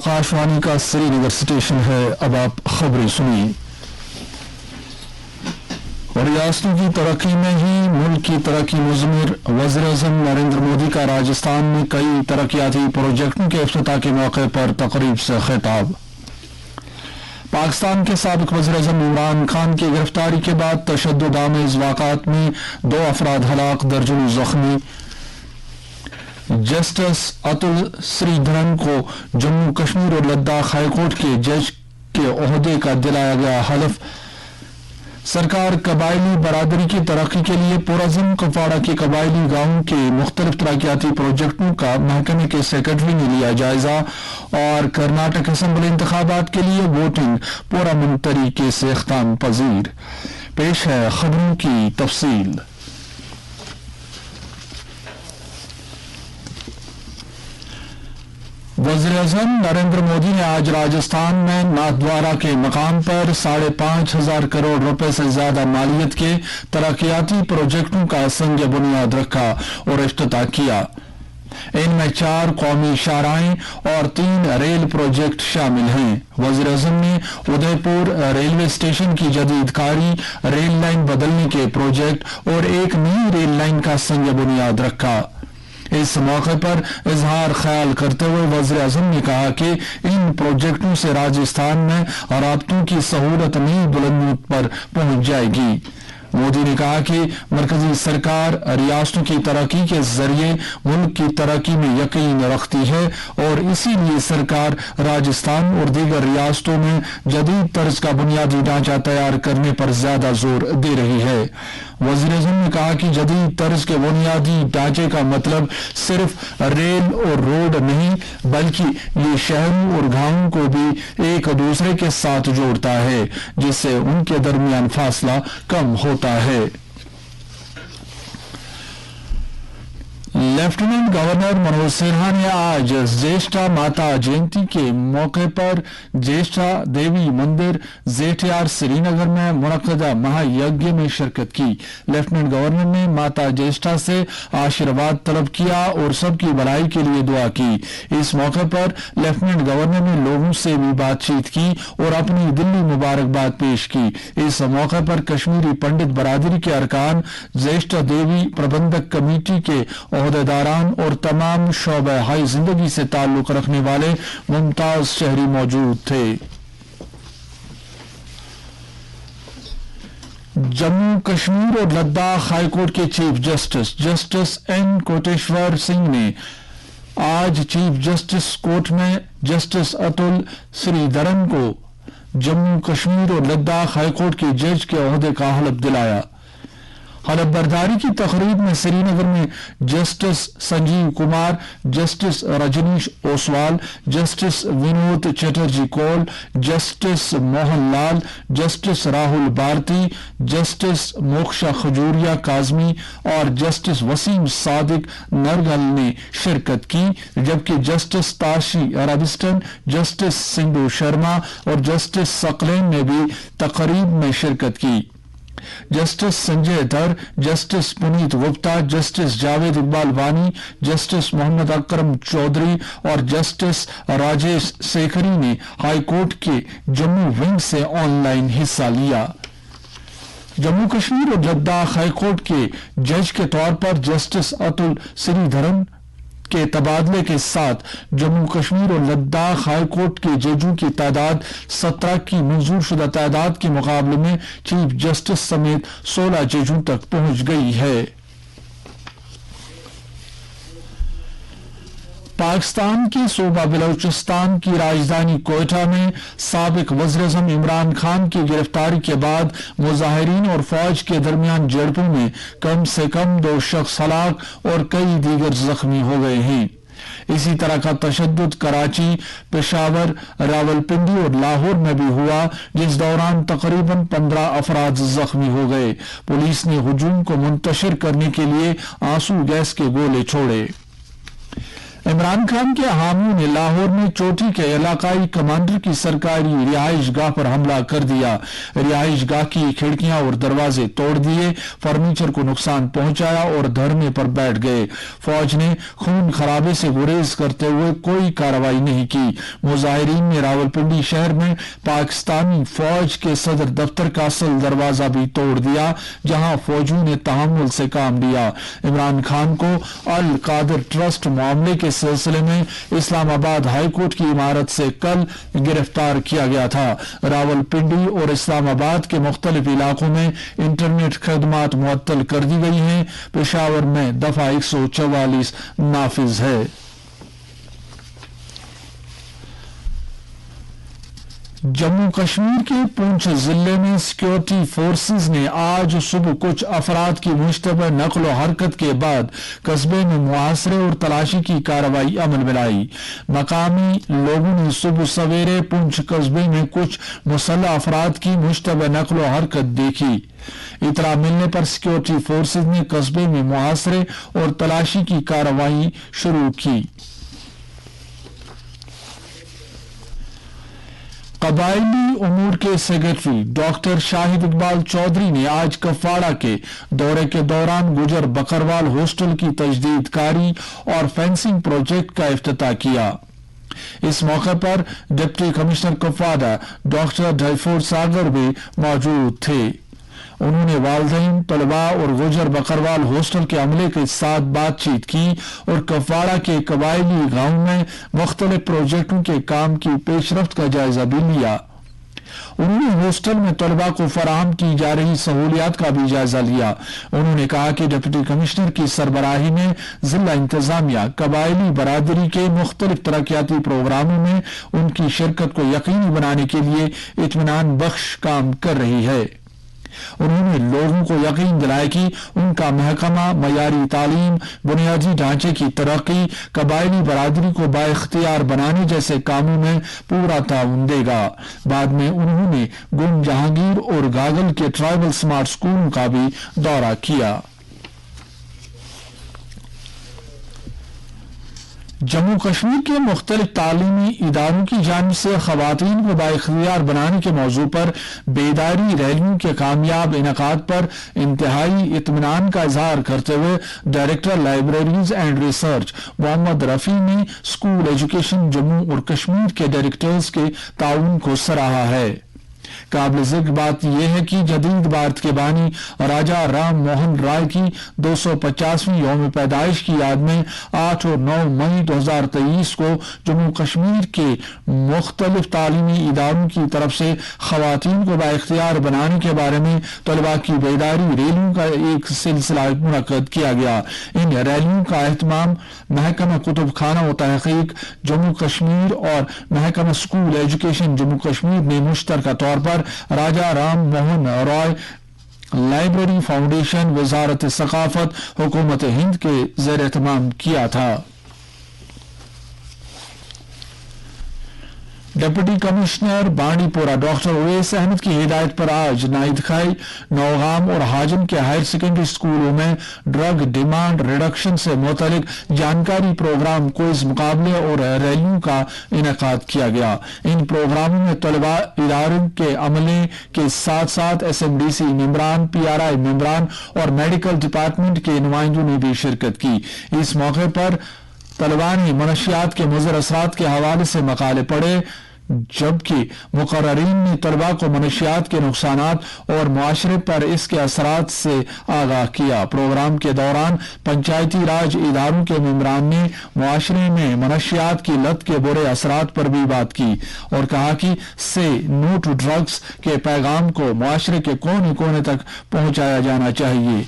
आकाशवाणी का श्रीनगर स्टेशन है। अब आप खबरें सुनिए। रियासतों की तरक्की में ही मुल्क की तरक्की मुज़मिर वज़ीर-ए-आज़म नरेंद्र मोदी का राजस्थान में कई तरक्याती प्रोजेक्टों के इफ्तिताह के मौके पर तकरीब से खिताब। पाकिस्तान के साबिक वज़ीर-ए-आज़म इमरान खान की गिरफ्तारी के बाद तशद्दुद आमेज़ वाक़ात में 2 अफराद हलाक, दर्जनों जख्मी। जस्टिस अतुल श्रीधरन को जम्मू कश्मीर और लद्दाख हाईकोर्ट के जज के ओहदे का दिलाया गया हलफ। सरकार कबायली बरादरी की तरक्की के लिए पुरअज़म कुपवाड़ा के कबायली गांवों के मुख्तलिफ तरक्याती प्रोजेक्टों का महकमे के सेक्रेटरी ने लिया जायजा। और कर्नाटक असम्बली इंतखाबात के लिए वोटिंग पुरअमन तरीके से इख्ताम पजीर। पेश है खबरों की तफसील। वज़ीर-ए-आज़म नरेंद्र मोदी ने आज राजस्थान में नाथद्वारा के मकाम पर 5,500 करोड़ रुपए से ज्यादा मालियत के तरक्याती प्रोजेक्टों का संग बुनियाद रखा और इफ्तिताह किया। इनमें 4 कौमी शाहराहें और 3 रेल प्रोजेक्ट शामिल हैं। वज़ीर-ए-आज़म ने उदयपुर रेलवे स्टेशन की जदीदकारी, रेल लाइन बदलने के प्रोजेक्ट और एक नई रेल लाइन का संग बुनियाद रखा। इस मौके पर इजहार ख्याल करते हुए वज़ीर-ए-आज़म ने कहा कि इन प्रोजेक्टों से राजस्थान में राब्तों की सहूलत नई बुलंदियों पर पहुंच जाएगी। मोदी ने कहा कि मरकजी सरकार रियासतों की तरक्की के जरिए मुल्क की तरक्की में यकीन रखती है और इसीलिए सरकार राजस्थान और दीगर रियासतों में जदीद तर्ज का बुनियादी ढांचा तैयार करने पर ज्यादा जोर दे रही है। वज़ीर-ए-आज़म ने कहा कि जदीद तर्ज के बुनियादी ढांचे का मतलब सिर्फ रेल और रोड नहीं, बल्कि ये शहरों और गांवों को भी एक दूसरे के साथ जोड़ता है, जिससे उनके दरमियान फासला कम होता है। लेफ्टिनेंट गवर्नर मनोज सिन्हा ने आज ज्येष्ठा माता जयंती के मौके पर ज्येष्ठा देवी मंदिर जेठयार श्रीनगर में मुनक्कदा महायज्ञ में शिरकत की। लेफ्टिनेंट गवर्नर ने माता ज्येष्ठा से आशीर्वाद तलब किया और सबकी भलाई के लिए दुआ की। इस मौके पर लेफ्टिनेंट गवर्नर ने लोगों से भी बातचीत की और अपनी दिली मुबारकबाद पेश की। इस मौके पर कश्मीरी पंडित बरादरी के अरकान, ज्येष्ठा देवी प्रबंधक कमेटी के ओहदेदारान और तमाम शोबे हाई जिंदगी से ताल्लुक रखने वाले मुमताज शहरी मौजूद थे। जम्मू कश्मीर और लद्दाख हाईकोर्ट के chief justice N Koteshwar Singh ने आज चीफ जस्टिस कोर्ट में जस्टिस अतुल श्रीधरन को जम्मू कश्मीर और लद्दाख हाईकोर्ट के जज के ओहदे का हलफ दिलाया। हलफ बर्दारी की तकरीब में श्रीनगर में justice Sanjeev Kumar, justice Rajnish Oswal, justice Vinod Chatterji Koul, justice Mohan Lal, justice Rahul Bharati, justice Moksha Khajuria Kazmi और जस्टिस वसीम सादिक नरगल ने शिरकत की, जबकि जस्टिस ताशी रविस्टन, जस्टिस सिंधु शर्मा और जस्टिस सकलेन ने भी तकरीब में शिरकत की। जस्टिस संजय धर, जस्टिस पुनीत गुप्ता, जस्टिस जावेद इकबाल वानी, जस्टिस मोहम्मद अकरम चौधरी और जस्टिस राजेश शेखरी ने हाईकोर्ट के जम्मू विंग से ऑनलाइन हिस्सा लिया। जम्मू कश्मीर और लद्दाख हाईकोर्ट के जज के तौर पर जस्टिस अतुल श्रीधरन के तबादले के साथ जम्मू कश्मीर और लद्दाख हाईकोर्ट के जजों की तादाद 17 की मंजूर शुदा तादाद के मुकाबले में चीफ जस्टिस समेत 16 जजों तक पहुंच गई है। पाकिस्तान के सूबा बलोचिस्तान की राजधानी कोयटा में साबिक वज़ीर-ए-आज़म इमरान खान की गिरफ्तारी के बाद मुजाहिरीन और फौज के दरमियान झड़पों में कम से कम 2 शख्स हलाक और कई दीगर जख्मी हो गए हैं। इसी तरह का तशद्दुद कराची, पेशावर, रावलपिंडी और लाहौर में भी हुआ, जिस दौरान तकरीबन 15 अफराद जख्मी हो गए। पुलिस ने हुजूम को मुंतशिर करने के लिए आंसू गैस के गोले छोड़े। عمران خان کے حامیوں نے لاہور میں چوٹی کے علاقائی کمانڈر کی سرکاری رہائش گاہ پر حملہ کر دیا. رہائش گاہ کی کھڑکیاں اور دروازے توڑ دیے, فرنیچر کو نقصان پہنچایا اور دھرنے پر بیٹھ گئے. فوج نے خون خرابے سے گریز کرتے ہوئے کوئی کارروائی نہیں کی. مظاہرین نے راولپنڈی شہر میں پاکستانی فوج کے صدر دفتر کا اصل دروازہ بھی توڑ دیا, جہاں فوجیوں نے تحمل سے کام لیا. عمران خان کو القادر ٹرسٹ معاملے کے سلسلے میں اسلام آباد ہائی کورٹ کی عمارت سے کل گرفتار کیا گیا تھا. راولپنڈی اور اسلام آباد کے مختلف علاقوں میں انٹرنیٹ خدمات معطل کر دی گئی ہیں. پشاور میں دفعہ 144 نافذ ہے. جموں کشمیر کے پونچھ ضلع میں سیکورٹی فورسز نے آج صبح کچھ افراد کی مشتبہ نقل و حرکت کے بعد قصبے میں محاصرے اور تلاشی کی کارروائی عمل میں لائی. مقامی لوگوں نے صبح سویرے پونچھ قصبے میں کچھ مسلح افراد کی مشتبہ نقل و حرکت دیکھی. اطلاع ملنے پر سیکورٹی فورسز نے قصبے میں محاصرے اور تلاشی کی کارروائی شروع کی. قبائلی امور کے سیکرٹری ڈاکٹر شاہد اقبال چودھری نے آج کپواڑہ کے دورے کے دوران گجر بکروال ہاسٹل کی تجدید کاری اور فینسنگ پروجیکٹ کا افتتاح کیا. اس موقع پر ڈپٹی کمشنر کپواڑہ ڈاکٹر ڈھیفور ساگر بھی موجود تھے. انہوں نے والدین, طلباء اور گجر بکروال ہاسٹل کے عملے کے ساتھ بات چیت کی اور کپواڑہ کے قبائلی گاؤں میں مختلف پروجیکٹوں کے کام کی پیش رفت کا جائزہ بھی لیا. انہوں نے ہاسٹل میں طلباء کو فراہم کی جا رہی سہولیات کا بھی جائزہ لیا. انہوں نے کہا کہ ڈپٹی کمشنر کی سربراہی میں ضلع انتظامیہ قبائلی برادری کے مختلف ترقیاتی پروگراموں میں ان کی شرکت کو یقینی بنانے کے لیے اطمینان بخش کام کر رہی ہے. انہوں نے لوگوں کو یقین دلایا کہ ان کا محکمہ معیاری تعلیم, بنیادی ڈھانچے کی ترقی, قبائلی برادری کو بااختیار بنانے جیسے کاموں میں پورا تعاون دے گا. بعد میں انہوں نے گن جہانگیر اور گاگل کے ٹرائبل سمارٹ اسکولوں کا بھی دورہ کیا. جموں کشمیر کے مختلف تعلیمی اداروں کی جانب سے خواتین کو بااختیار بنانے کے موضوع پر بیداری ریلیوں کے کامیاب انعقاد پر انتہائی اطمینان کا اظہار کرتے ہوئے ڈائریکٹر لائبریریز اینڈ ریسرچ محمد رفیع نے اسکول ایجوکیشن جموں اور کشمیر کے ڈائریکٹرز کے تعاون کو سراہا ہے. قابل ذکر بات یہ ہے کہ جدید بھارت کے بانی راجا رام موہن رائے کی 250ویں یوم پیدائش کی یاد میں 8 اور 9 مئی 2023 کو جموں کشمیر کے مختلف تعلیمی اداروں کی طرف سے خواتین کو بااختیار بنانے کے بارے میں طلباء کی بیداری ریلیوں کا ایک سلسلہ منعقد کیا گیا. ان ریلیوں کا اہتمام محکمہ کتب خانہ و تحقیق جموں کشمیر اور محکمہ اسکول ایجوکیشن جموں کشمیر نے مشترکہ طور پر راجا رام موہن رائے لائبریری فاؤنڈیشن, وزارت ثقافت, حکومت ہند کے زیر اہتمام کیا تھا. ڈپٹی کمشنر بانڈی پورہ ڈاکٹر اویس احمد کی ہدایت پر آج نائد خائی, نوگام اور حاجم کے ہائر سیکنڈری اسکولوں میں ڈرگ ڈیمانڈ ریڈکشن سے متعلق جانکاری پروگرام, کوئز مقابلے اور ریلیوں کا انعقاد کیا گیا. ان پروگراموں میں طلباء اداروں کے عملے کے ساتھ ساتھ SMDC ممبران, PRI ممبران اور میڈیکل ڈپارٹمنٹ کے نمائندوں نے بھی شرکت کی. اس موقع پر طلباء نے منشیات کے مضر اثرات کے حوالے سے مقالے پڑھے, جبکہ مقررین نے طلباء کو منشیات کے نقصانات اور معاشرے پر اس کے اثرات سے آگاہ کیا. پروگرام کے دوران پنچایتی راج اداروں کے ممبران نے معاشرے میں منشیات کی لت کے برے اثرات پر بھی بات کی اور کہا کہ سے نو ٹو ڈرگس کے پیغام کو معاشرے کے کونے کونے تک پہنچایا جانا چاہیے.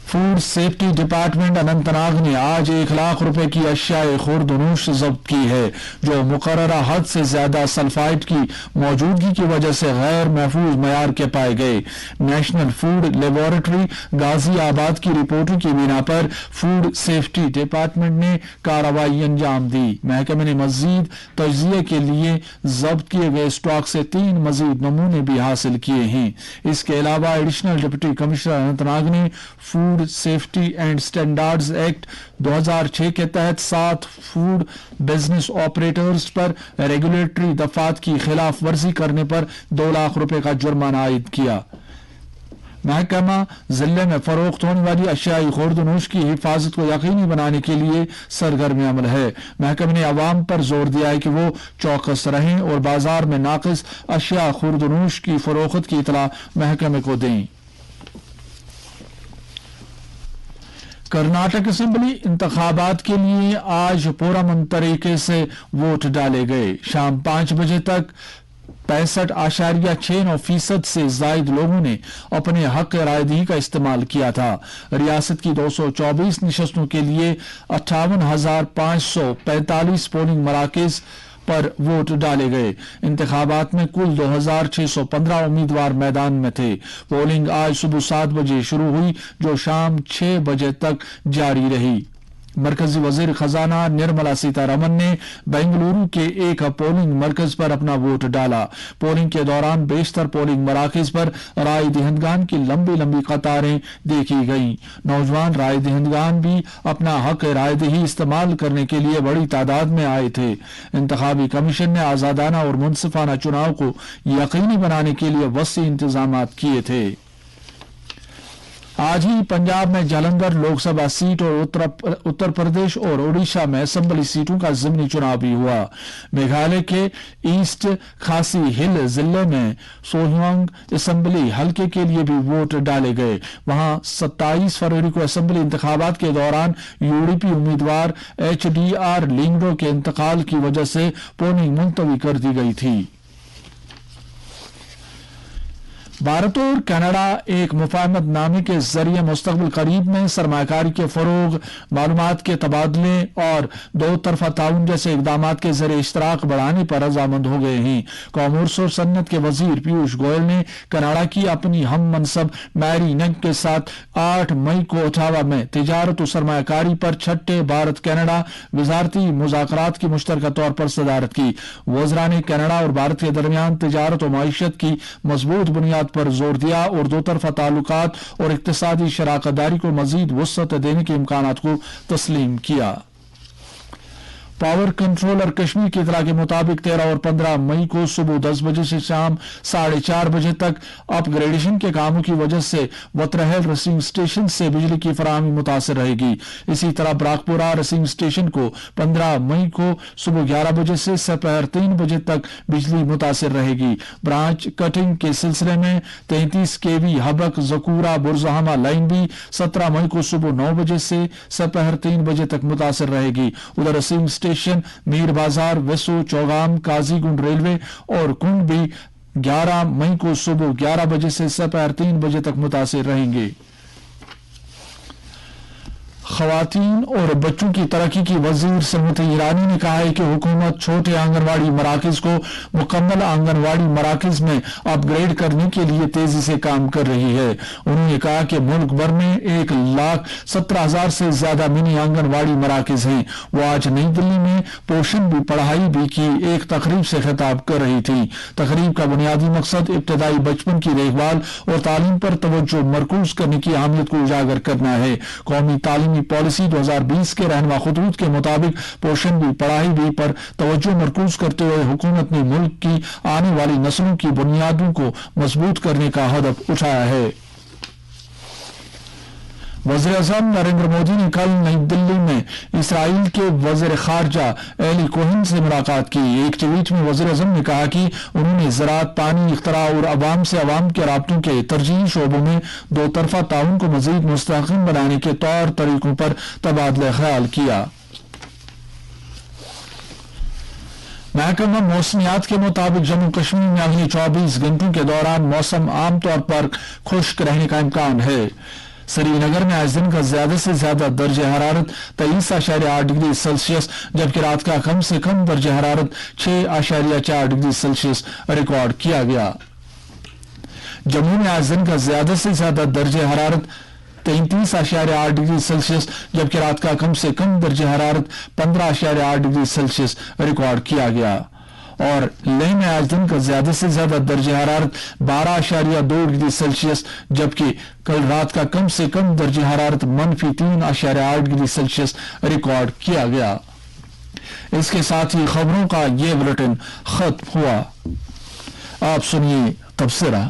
Food safety department Anant Nag نے آج 1 لاکھ روپے کی اشیاء خورد و نوش ضبط کی ہے, جو مقررہ حد سے زیادہ سلفائٹ کی موجودگی کی وجہ سے غیر محفوظ معیار کے پائے گئے. نیشنل فوڈ لیبارٹری غازی آباد کی رپورٹوں کی بنا پر فوڈ سیفٹی ڈپارٹمنٹ نے کارروائی انجام دی. محکمے نے مزید تجزیے کے لیے ضبط کیے گئے اسٹاک سے 3 مزید نمونے بھی حاصل کیے ہیں. اس کے علاوہ additional deputy commissioner Anant Nag نے food food safety and standards act 2006 के तहत 7 फूड बिजनेस ऑपरेटर्स पर रेगुलेटरी दफात की खिलाफ वर्जी करने पर 2 लाख रुपए का जुर्माना आयद किया। महकमा जिले में फरोख्त होने वाली अशियाई खुर्दनोश की हिफाजत को यकीनी बनाने के लिए सरगर्म अमल है। महकमे ने अवाम पर जोर दिया है कि वो चौकस रहें और बाजार में नाकिस अशिया खुर्दनोश की फरोख्त की इतला महकमे को दें। कर्नाटक असेंबली इंतखाबात के लिए आज पुरअमन तरीके से वोट डाले गए। शाम 5 बजे तक 65.69% से जायद लोगों ने अपने हक रायदही का इस्तेमाल किया था। रियासत की 224 नशस्तों के लिए 58,545 पोलिंग मराकज पर वोट डाले गए। इंतखाबात में कुल 2,615 उम्मीदवार मैदान में थे। पोलिंग आज सुबह 7 बजे शुरू हुई जो शाम 6 बजे तक जारी रही। मरकजी वजीर खजाना निर्मला सीतारमन ने बेंगलुरु के एक पोलिंग मरकज पर अपना वोट डाला। पोलिंग के दौरान बेशतर पोलिंग मराकज पर राय दहिंदगान की लंबी लंबी कतारें देखी गईं। नौजवान राय दहिंदगान भी अपना हक राय दही इस्तेमाल करने के लिए बड़ी तादाद में आए थे। इंतखाबी कमीशन ने आजादाना और मुनसिफाना चुनाव को यकीनी बनाने के लिए वसी इंतजाम किए थे। आज ही पंजाब में जालंधर लोकसभा सीट और उत्तर प्रदेश और ओडिशा में असेंबली सीटों का ज़िमनी चुनाव भी हुआ। मेघालय के ईस्ट खासी हिल जिले में सोलवांग असेंबली हलके के लिए भी वोट डाले गए। वहां 27 फरवरी को असेंबली इंतखाबात के दौरान यूडीपी उम्मीदवार HDR लिंगडो के इंतकाल की वजह से पोलिंग मुलतवी कर दी गई थी। भारत और कनाडा एक मुफाहमत नामे के जरिए मुस्तकबिल करीब में सरमाकारी के फरोग, मालूमात के तबादले और दो तरफा ताउन जैसे इकदाम के जरिए इश्तराक बढ़ाने पर रजामंद हो गए हैं। कॉमर्स और सन्नत के वजीर पीयूष गोयल ने कनाडा की अपनी हम मनसब मैरी नग के साथ 8 मई को ओटावा में तिजारत और सरमाकारी पर 6ठे भारत कनाडा वजारती मुज़ाकरात की मुश्तरका तौर पर सदारत की। वज़रा ने कनाडा और भारत के दरमियान तिजारत और मईशत की मजबूत बुनियाद पर जोर दिया और दो तरफा ताल्लुकात और इक्तिसादी शराकतदारी को मजीद वुसअत देने के इम्कानात को तस्लीम किया। पावर कंट्रोलर कश्मीर की इतला के मुताबिक 13 और 15 मई को सुबह 10 बजे से शाम 4:30 बजे तक अपग्रेडेशन के कामों की वजह से वतरहल रसिंग स्टेशन से बिजली की फराहमी मुतासर रहेगी। इसी तरह ब्राकपुरा रसिंग स्टेशन को 15 मई को सुबह 11 बजे से दोपहर 3 बजे तक बिजली मुतासर रहेगी। ब्रांच कटिंग के सिलसिले में 33 kV हबक जकूरा बुरजहामा लाइन भी 17 मई को सुबह 9 बजे से दोपहर 3 बजे तक मुतासर रहेगी। उधर रसिंग स्टेशन मीर बाजार, वेसो, चौगाम, काजीगुंड रेलवे और कुंड भी 11 मई को सुबह 11 बजे से दोपहर 3 बजे तक मुतासिर रहेंगे। खवातीन और बच्चों की तरक्की की वजीर स्मृति ईरानी ने कहा है कि हुकूमत छोटे आंगनवाड़ी मराकज को मुकम्मल आंगनवाड़ी मराकज में अपग्रेड करने के लिए तेजी से काम कर रही है। उन्होंने कहा कि मुल्क भर में 1,17,000 से ज्यादा मिनी आंगनवाड़ी मराकज हैं। वो आज नई दिल्ली में पोषण भी पढ़ाई भी की एक तकरीब से खिताब कर रही थी। तकरीब का बुनियादी मकसद इब्तदाई बचपन की देखभाल और तालीम पर तवज्जो मरकूज करने की अहमियत को उजागर करना है। कौमी तालीमी पॉलिसी 2020 के रहनुमा खतूत के मुताबिक पोषण भी पढ़ाई भी पर तवज्जो मरकूज करते हुए हुकूमत ने मुल्क की आने वाली नस्लों की बुनियादों को मजबूत करने का हदफ उठाया है। वज़ीर-ए-आज़म नरेंद्र मोदी ने कल नई दिल्ली में इसराइल के वज़ीर खारजा एली कोहेन से मुलाकात की। एक ट्वीट में वज़ीर-ए-आज़म ने कहा कि उन्होंने ज़राअत, पानी, इख्तरा और अवाम से अवाम के राब्तों के तरजीही शोबों में दो तरफा ताउन को मज़ीद मुस्तहकम बनाने के तौर तरीकों पर तबादला ख्याल किया। महकमा मौसमियात के मुताबिक जम्मू कश्मीर में अगले 24 घंटों के दौरान मौसम आमतौर पर खुश्क रहने का इम्कान है। श्रीनगर में आज दिन का ज्यादा से ज्यादा दर्जा हरारत 23.8 डिग्री सेल्सियस जबकि रात का कम से कम दर्जा हरारत 6.4 डिग्री सेल्सियस रिकॉर्ड किया गया। जम्मू में आज दिन का ज्यादा से ज्यादा दर्जा हरारत 33.8 डिग्री सेल्सियस जबकि रात का कम से कम दर्जा हरारत 15.8 डिग्री सेल्सियस रिकॉर्ड किया गया। اور لیہ میں آج دن کا زیادہ سے زیادہ درجہ حرارت 12.2 ڈگری سیلسیس جبکہ کل رات کا کم سے کم درجہ حرارت -3.8 ڈگری سیلسیس ریکارڈ کیا گیا۔ اس کے ساتھ ہی خبروں کا یہ بلیٹن ختم ہوا۔ آپ سنیے تبصرہ۔